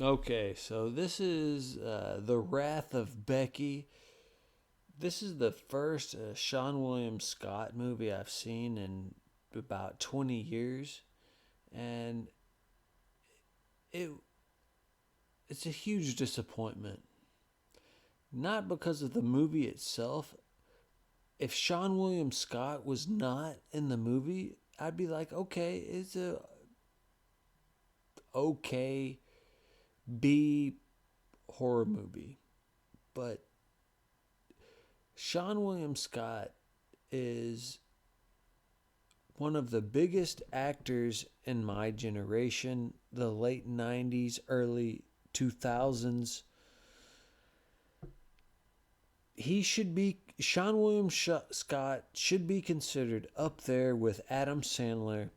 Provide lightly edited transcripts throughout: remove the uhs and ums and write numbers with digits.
Okay, so this is The Wrath of Becky. This is the first Seann William Scott movie I've seen in about 20 years. And it it's a huge disappointment. Not because of the movie itself. If Seann William Scott was not in the movie, I'd be like, okay, it's a okay B horror movie. But Seann William Scott is one of the biggest actors in my generation, the late 90s, early 2000s. Seann William Scott should be considered up there with Adam Sandler,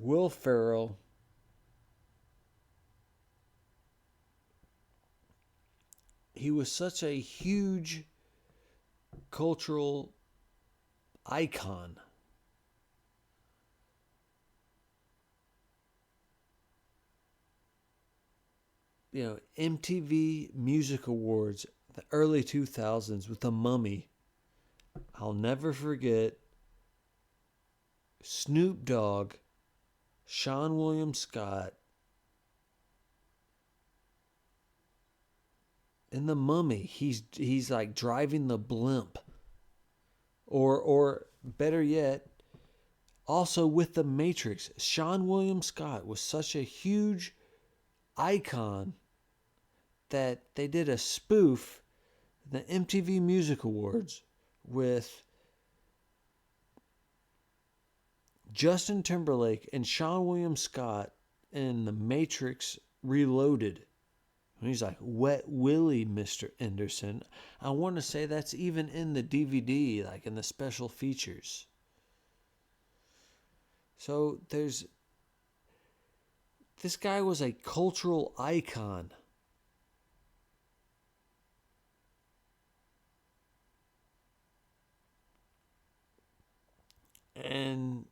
Will Ferrell. He was such a huge cultural icon. MTV Music Awards, the early 2000s with The Mummy. I'll never forget Snoop Dogg, Seann William Scott, in The Mummy. He's like driving the blimp, or better yet, also with The Matrix. Seann William Scott was such a huge icon that they did a spoof, the MTV Music Awards, with Justin Timberlake and Seann William Scott in The Matrix Reloaded. And he's like, Wet Willie, Mr. Anderson. I want to say that's even in the DVD, like in the special features. So this guy was a cultural icon. And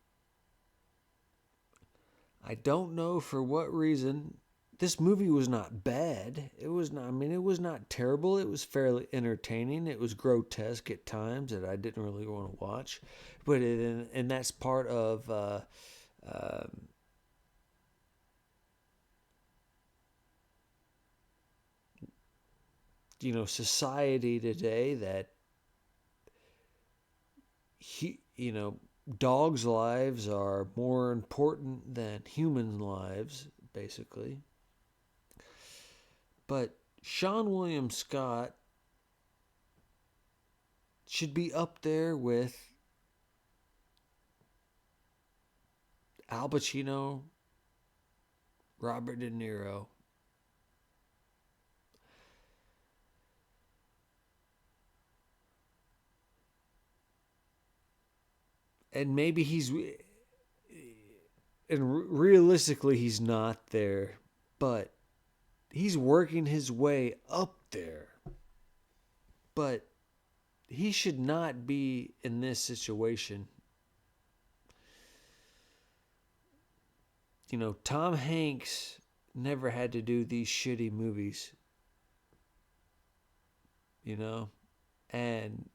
I don't know for what reason. This movie was not bad. It was not terrible. It was fairly entertaining. It was grotesque at times that I didn't really want to watch. And that's part of um, society today, that dogs' lives are more important than human lives, basically. But Seann William Scott should be up there with Al Pacino, Robert De Niro. And maybe realistically, he's not there, but he's working his way up there. But he should not be in this situation. Tom Hanks never had to do these shitty movies, and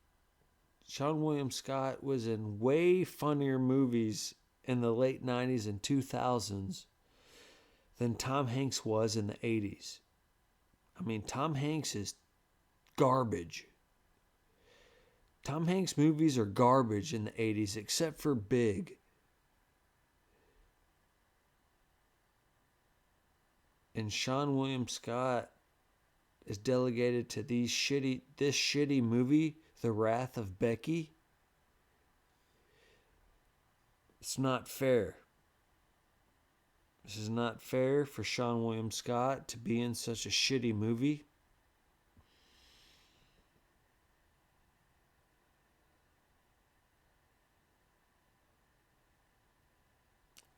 Seann William Scott was in way funnier movies in the late 90s and 2000s than Tom Hanks was in the 80s. I mean, Tom Hanks is garbage. Tom Hanks movies are garbage in the 80s, except for Big. And Seann William Scott is delegated to this shitty movie, The Wrath of Becky. It's not fair. This is not fair for Seann William Scott to be in such a shitty movie.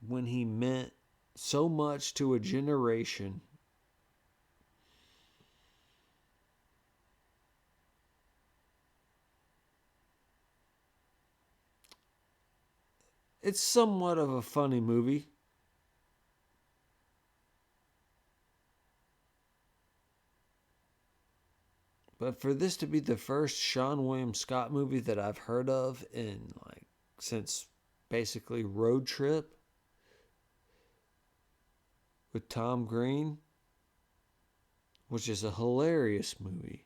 When he meant so much to a generation. It's somewhat of a funny movie. But for this to be the first Seann William Scott movie that I've heard of in since basically Road Trip with Tom Green, which is a hilarious movie.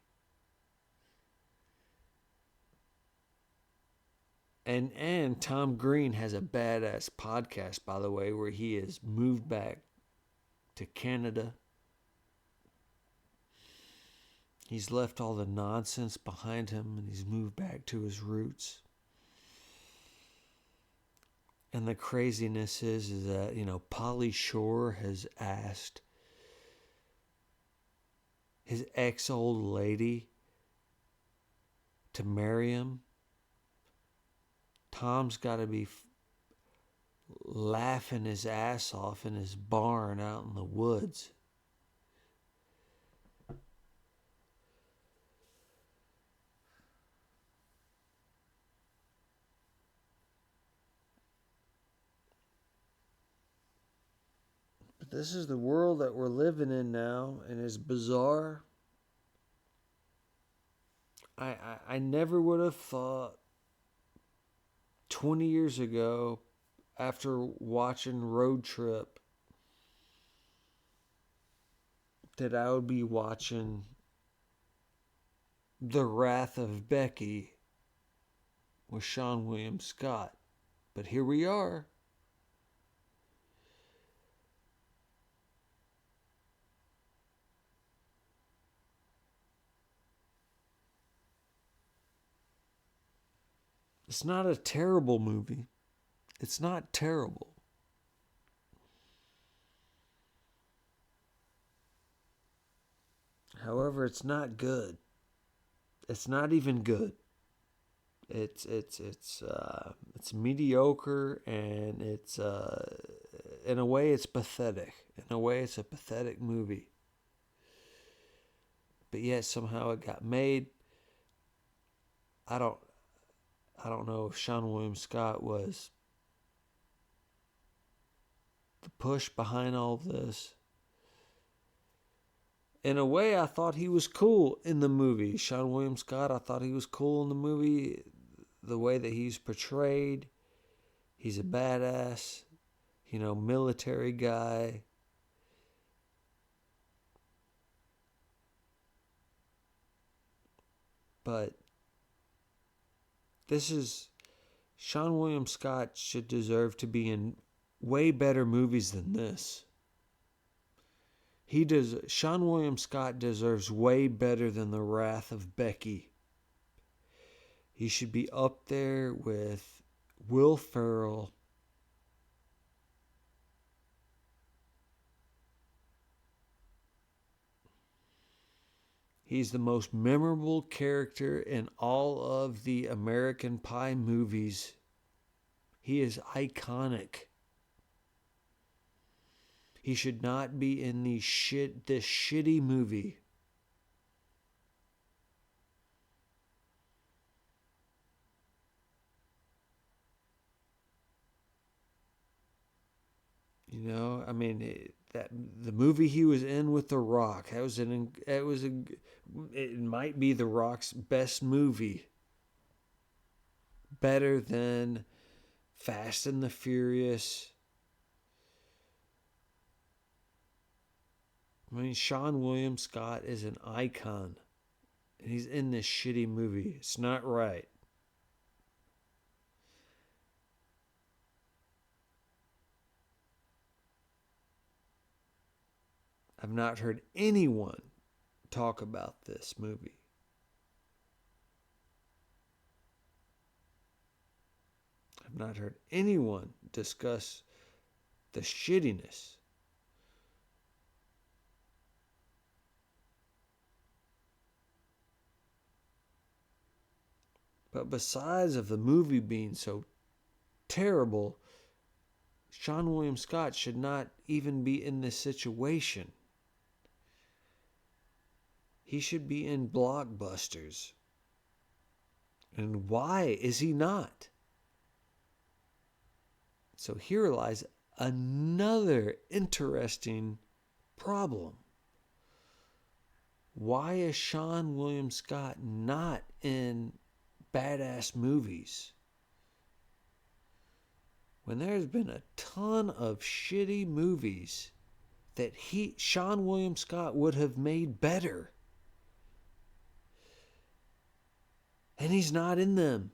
And Tom Green has a badass podcast, by the way, where he has moved back to Canada. He's left all the nonsense behind him and he's moved back to his roots. And the craziness is that, Pauly Shore has asked his ex-old lady to marry him. Tom's got to be laughing his ass off in his barn out in the woods. But this is the world that we're living in now, and it's bizarre. I never would have thought 20 years ago, after watching Road Trip, that I would be watching The Wrath of Becky with Seann William Scott. But here we are. It's not a terrible movie. It's not terrible. However, it's not good. It's not even good. It's mediocre, and it's in a way it's pathetic. In a way, it's a pathetic movie. But yet somehow it got made. I don't know if Seann William Scott was the push behind all this. In a way, I thought he was cool in the movie. Seann William Scott, I thought he was cool in the movie. The way that he's portrayed. He's a badass, military guy. But Seann William Scott should deserve to be in way better movies than this. Seann William Scott deserves way better than The Wrath of Becky. He should be up there with Will Ferrell. He's the most memorable character in all of the American Pie movies. He is iconic. He should not be in this shitty movie. The movie he was in with The Rock. It might be The Rock's best movie. Better than Fast and the Furious. Seann William Scott is an icon. And he's in this shitty movie. It's not right. I've not heard anyone talk about this movie. I've not heard anyone discuss the shittiness. But besides of the movie being so terrible, Seann William Scott should not even be in this situation. He should be in blockbusters. And why is he not? So here lies another interesting problem. Why is Seann William Scott not in badass movies? When there's been a ton of shitty movies that Seann William Scott would have made better. And he's not in them.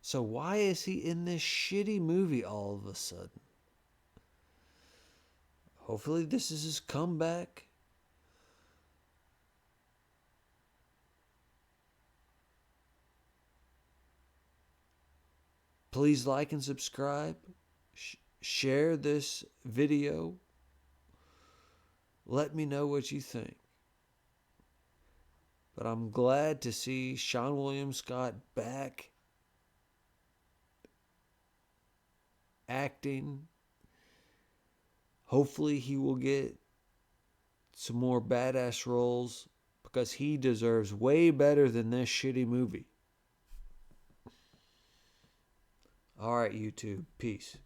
So why is he in this shitty movie all of a sudden? Hopefully this is his comeback. Please like and subscribe. Share this video. Let me know what you think. But I'm glad to see Seann William Scott back acting. Hopefully he will get some more badass roles because he deserves way better than this shitty movie. All right, YouTube. Peace.